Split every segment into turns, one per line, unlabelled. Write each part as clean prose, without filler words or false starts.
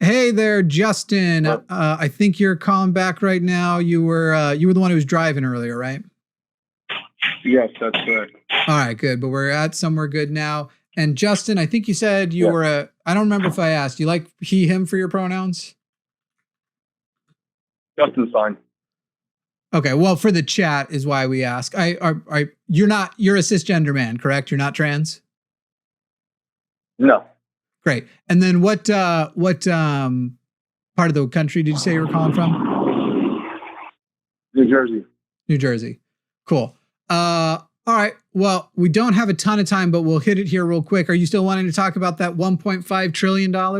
Hey there, Justin. I think you're calling back right now. You were the one who was driving earlier, right?
Yes, that's correct.
All right, good. But we're at somewhere good now. And Justin, I think you said you were I don't remember if I asked. You like he, him for your pronouns?
Justin's fine.
Okay, well, for the chat is why we ask. You're a cisgender man, correct? You're not trans?
No.
Great. And then what part of the country did you say you were calling from?
New Jersey.
New Jersey. Cool. All right. Well, we don't have a ton of time, but we'll hit it here real quick. Are you still wanting to talk about that $1.5 trillion?
I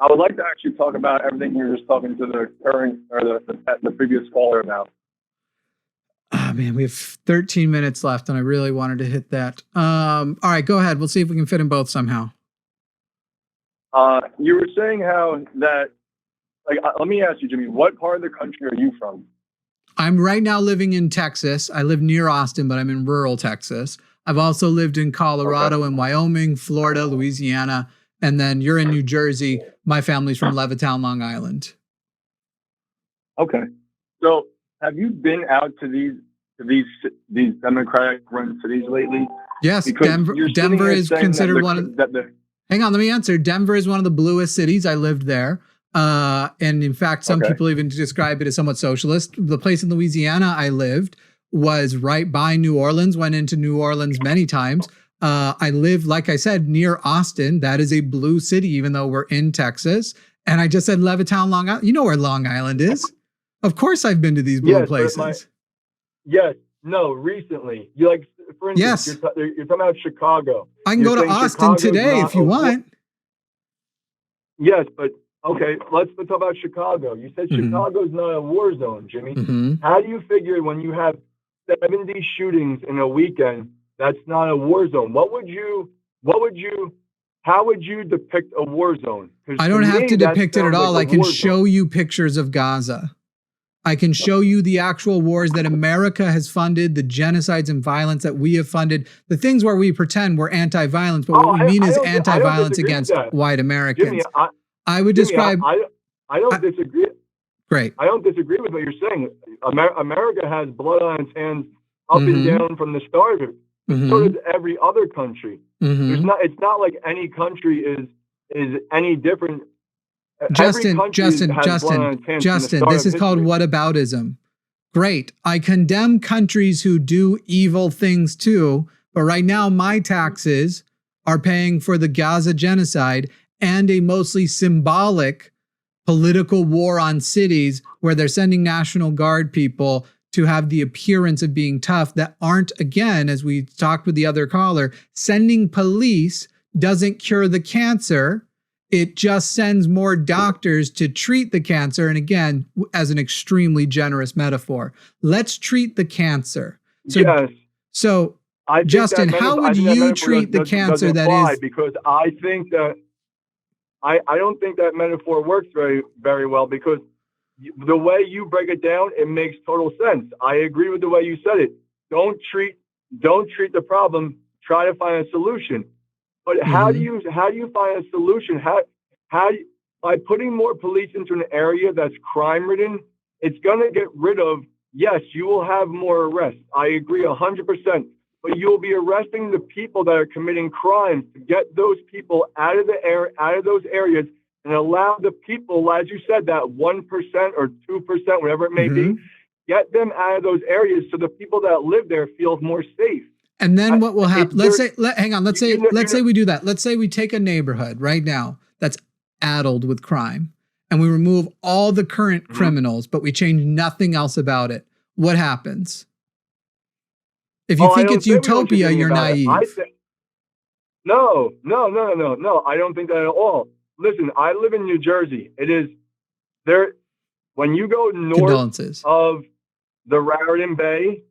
would like to actually talk about everything you were just talking to the current or the previous caller about.
Oh, man, we have 13 minutes left, and I really wanted to hit that. All right, go ahead. We'll see if we can fit in both somehow.
You were saying how that, let me ask you, Jimmy, what part of the country are you from?
I'm right now living in Texas. I live near Austin, but I'm in rural Texas. I've also lived in Colorado and Wyoming, Florida, Louisiana, and then you're in New Jersey. My family's from Levittown, Long Island. Okay.
So have you been out to these Democratic run cities lately?
Yes, Denver is considered one of hang on, let me answer. Denver is one of the bluest cities. I lived there. And in fact, some people even describe it as somewhat socialist. The place in Louisiana I lived was right by New Orleans, went into New Orleans many times. I live, like I said, near Austin. That is a blue city, even though we're in Texas. And I just said Levittown, Long Island. You know where Long Island is. Of course I've been to these blue places.
Recently. For instance, you're talking about Chicago.
I can go to Austin today if you want.
Yes, but okay, let's talk about Chicago. You said Chicago's not a war zone, Jimmy. How do you figure when you have 70 shootings in a weekend, that's not a war zone? How would you depict a war zone?
I don't have to depict it at all. I can show you pictures of Gaza. I can show you the actual wars that America has funded, the genocides and violence that we have funded, the things where we pretend we're anti-violence, but what we mean is anti-violence against white Americans.
Jimmy,
I would describe.
I don't disagree.
Great.
I don't disagree with what you're saying. America has blood on its hands up and down from the start of it. So does every other country. It's not like any country is any different.
Justin, this is called whataboutism. Great. I condemn countries who do evil things too, but right now my taxes are paying for the Gaza genocide and a mostly symbolic political war on cities where they're sending National Guard people to have the appearance of being tough that aren't, again, as we talked with the other caller, sending police doesn't cure the cancer. It just sends more doctors to treat the cancer. And again, as an extremely generous metaphor, let's treat the cancer. So Justin, how would you treat the cancer that is?
Because I think that I don't think that metaphor works very, very well, because the way you break it down, it makes total sense. I agree with the way you said it. Don't treat the problem. Try to find a solution. But how do you find a solution? By putting more police into an area that's crime ridden, it's going to get rid of. Yes, you will have more arrests. I agree 100%. But you'll be arresting the people that are committing crimes to get those people out of those areas, and allow the people, as you said, that 1% or 2%, whatever it may be, get them out of those areas so the people that live there feel more safe.
And then what will happen? Let's say we do that. Let's say we take a neighborhood right now that's addled with crime, and we remove all the current criminals, but we change nothing else about it. What happens? If you think it's utopia, you're naive.
No. I don't think that at all. Listen, I live in New Jersey. It is there. When you go north of the Raritan Bay,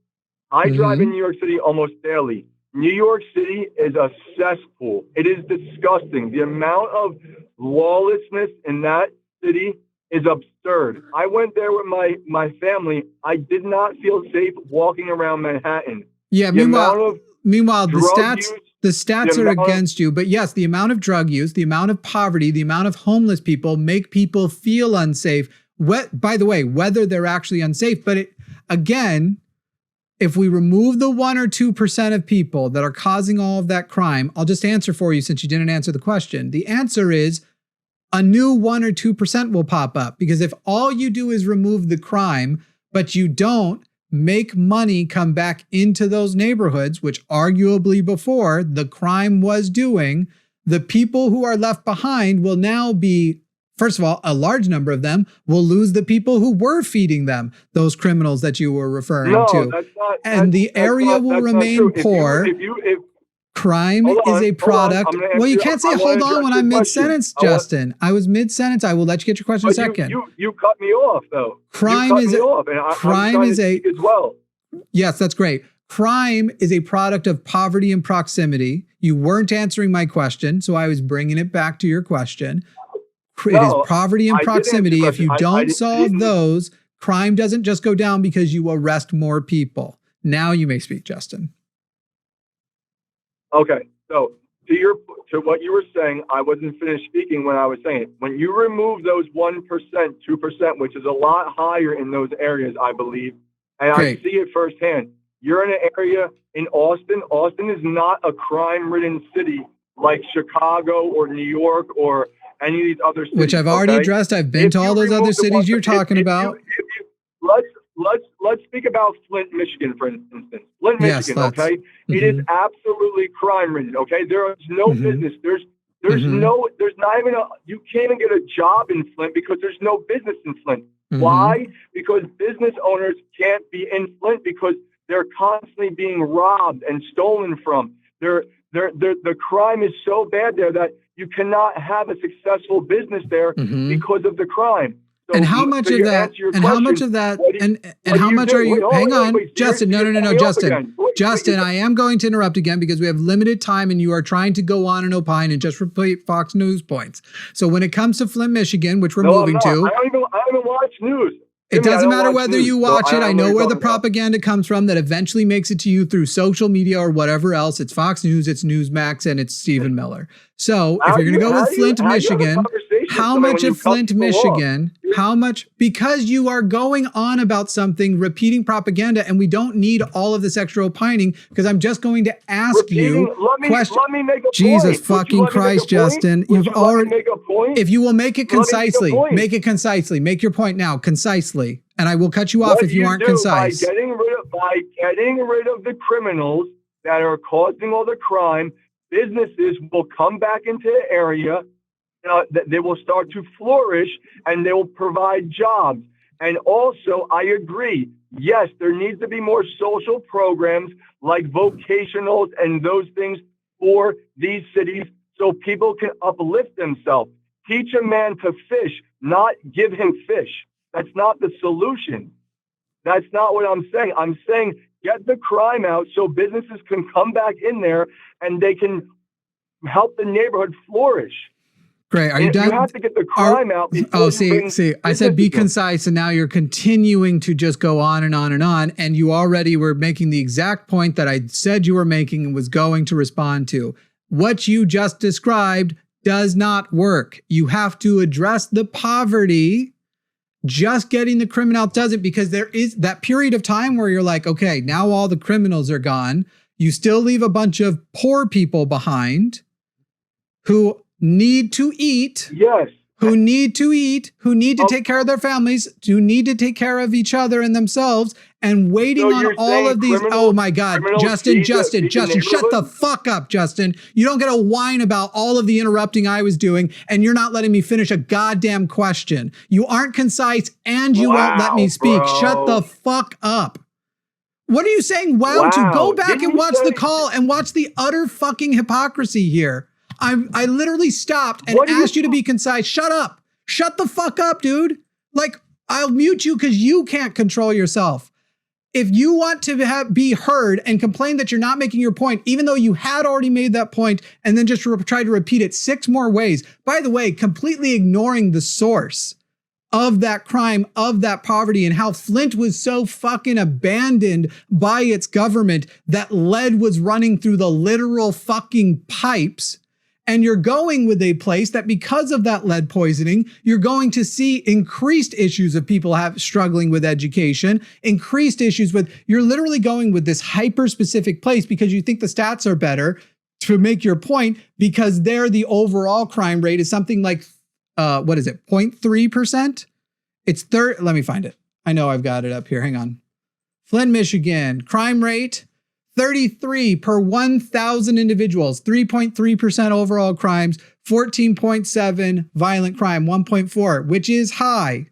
I drive in New York City almost daily. New York City is a cesspool. It is disgusting. The amount of lawlessness in that city is absurd. I went there with my family. I did not feel safe walking around Manhattan.
Yeah, meanwhile, Meanwhile,
drug
the stats
the
are
amount-
against you. But yes, the amount of drug use, the amount of poverty, the amount of homeless people make people feel unsafe. By the way, whether they're actually unsafe, but again, if we remove the 1 or 2% of people that are causing all of that crime, I'll just answer for you since you didn't answer the question. The answer is a new 1 or 2% will pop up, because if all you do is remove the crime, but you don't make money come back into those neighborhoods, which arguably before the crime was doing, the people who are left behind will now be, first of all, a large number of them will lose the people who were feeding them, those criminals that you were referring to.
That's not,
and the area will remain poor. Crime is a product. Well, you can't say hold on when I'm mid-sentence, Justin. I was mid-sentence. I will let you get your question in a second.
You cut me off, though.
Crime is
as well.
Yes, that's great. Crime is a product of poverty and proximity. You weren't answering my question, so I was bringing it back to your question. It is poverty and proximity. If you don't solve those, crime doesn't just go down because you arrest more people. Now you may speak, Justin.
Okay, so to what you were saying, I wasn't finished speaking when I was saying it. When you remove those 1%, 2%, which is a lot higher in those areas, I believe, and Great. I see it firsthand. You're in an area in Austin. Austin is not a crime-ridden city like Chicago or New York or any of these other cities.
Which I've already addressed. I've been to all those other cities you're talking about.
Let's speak about Flint, Michigan, for instance. Flint, Michigan, okay? Mm-hmm. It is absolutely crime-ridden, okay? There is no mm-hmm. business. There's not even you can't even get a job in Flint because there's no business in Flint. Mm-hmm. Why? Because business owners can't be in Flint because they're constantly being robbed and stolen from. The crime is so bad there that you cannot have a successful business there mm-hmm. because of the crime. So
and how much of that? And how much of that? And how much are you? Hang on, Justin. No, Justin. Justin, I am going to interrupt again because we have limited time, and you are trying to go on and opine and just repeat Fox News points. So when it comes to Flint, Michigan, which we're moving to,
I don't even watch news.
It doesn't matter whether you watch it. I know where the propaganda comes from that eventually makes it to you through social media or whatever else. It's Fox News, it's Newsmax, and it's Stephen Miller. So if you're going to go with Flint, Michigan, how much of Flint, Michigan, how much, because you are going on about something, repeating propaganda, and we don't need all of this extra opining, because I'm just going to ask you questions.
Let me make a
Jesus
point.
fucking Christ, Justin. You've already, if you will make it concisely, make it concisely. Make your point now, concisely. And I will cut you off if you aren't concise.
By getting rid of the criminals that are causing all the crime, businesses will come back into the area. They will start to flourish and they will provide jobs. And also, I agree. Yes, there needs to be more social programs like vocationals and those things for these cities so people can uplift themselves. Teach a man to fish, not give him fish. That's not the solution. That's not what I'm saying. I'm saying get the crime out so businesses can come back in there and they can help the neighborhood flourish.
Great. Are you done?
You have to get the crime out.
Oh, see, I said be concise, and now you're continuing to just go on and on and on. And you already were making the exact point that I said you were making and was going to respond to. What you just described does not work. You have to address the poverty. Just getting the criminal out doesn't, because there is that period of time where you're like, okay, now all the criminals are gone. You still leave a bunch of poor people behind who need to eat.
Yes.
Who need to eat, who need to take care of their families, who need to take care of each other and themselves, and waiting on all of these. Oh my God, Justin, shut the fuck up, Justin. You don't get to whine about all of the interrupting I was doing, and you're not letting me finish a goddamn question. You aren't concise, and you won't let me speak. Bro. Shut the fuck up. What are you saying? Wow. To go back and watch the call and watch the utter fucking hypocrisy here. I literally stopped and asked you to be concise. Shut up. Shut the fuck up, dude. Like, I'll mute you because you can't control yourself. If you want to be heard and complain that you're not making your point, even though you had already made that point, and then just try to repeat it 6 more ways, by the way, completely ignoring the source of that crime, of that poverty, and how Flint was so fucking abandoned by its government that lead was running through the literal fucking pipes. And you're going with a place that because of that lead poisoning, you're going to see increased issues of people struggling with education, increased issues with, you're literally going with this hyper specific place because you think the stats are better to make your point, because there the overall crime rate is something like, 0.3%? It's let me find it. I know I've got it up here. Hang on. Flint, Michigan, crime rate, 33 per 1,000 individuals, 3.3% overall crimes, 14.7 violent crime, 1.4, which is high.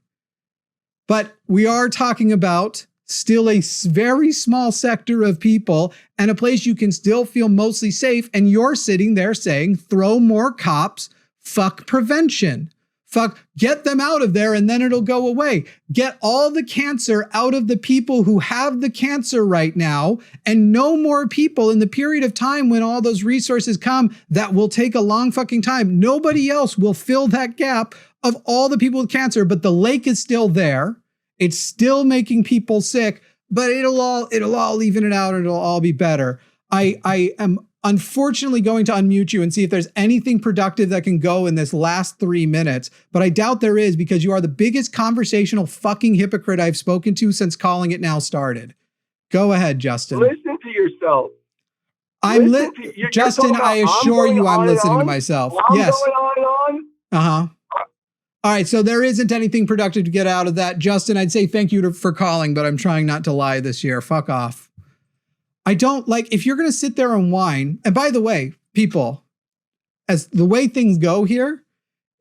But we are talking about still a very small sector of people and a place you can still feel mostly safe. And you're sitting there saying, throw more cops, fuck prevention. Fuck, get them out of there and then it'll go away. Get all the cancer out of the people who have the cancer right now, and no more people in the period of time when all those resources come. That will take a long fucking time. Nobody else will fill that gap of all the people with cancer, but the lake is still there. It's still making people sick, but it'll all even it out and it'll all be better. I am unfortunately going to unmute you and see if there's anything productive that can go in this last 3 minutes, but I doubt there is, because you are the biggest conversational fucking hypocrite I've spoken to since Calling It Now started. Go ahead, Justin.
Listen to yourself.
Justin, I assure you I'm listening to myself. Yes.
Going on and on.
Uh-huh. All right, so there isn't anything productive to get out of that. Justin, I'd say thank you for calling, but I'm trying not to lie this year. Fuck off. I don't like, if you're going to sit there and whine, and by the way, people, as the way things go here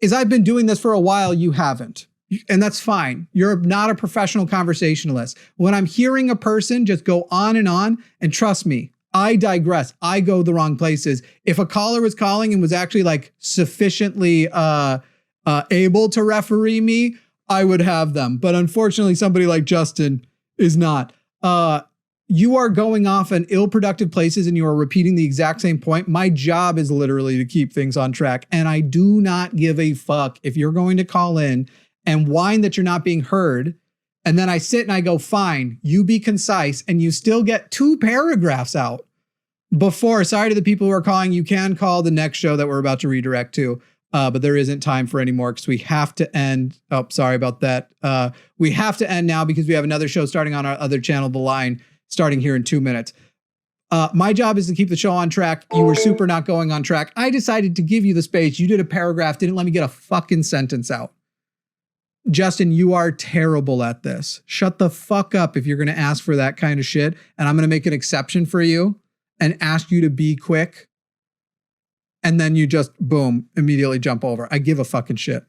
is I've been doing this for a while, you haven't. And that's fine. You're not a professional conversationalist. When I'm hearing a person just go on, and trust me, I digress. I go the wrong places. If a caller was calling and was actually like sufficiently able to referee me, I would have them. But unfortunately, somebody like Justin is not. You are going off in ill-productive places and you are repeating the exact same point. My job is literally to keep things on track. And I do not give a fuck if you're going to call in and whine that you're not being heard. And then I sit and I go, fine, you be concise, and you still get 2 paragraphs out before. Sorry to the people who are calling. You can call the next show that we're about to redirect to. But there isn't time for any more because we have to end. Oh, sorry about that. We have to end now because we have another show starting on our other channel, The Line, starting here in 2 minutes. My job is to keep the show on track. You were super not going on track. I decided to give you the space. You did a paragraph, didn't let me get a fucking sentence out. Justin, you are terrible at this. Shut the fuck up if you're going to ask for that kind of shit. And I'm going to make an exception for you and ask you to be quick. And then you just, boom, immediately jump over. I give a fucking shit.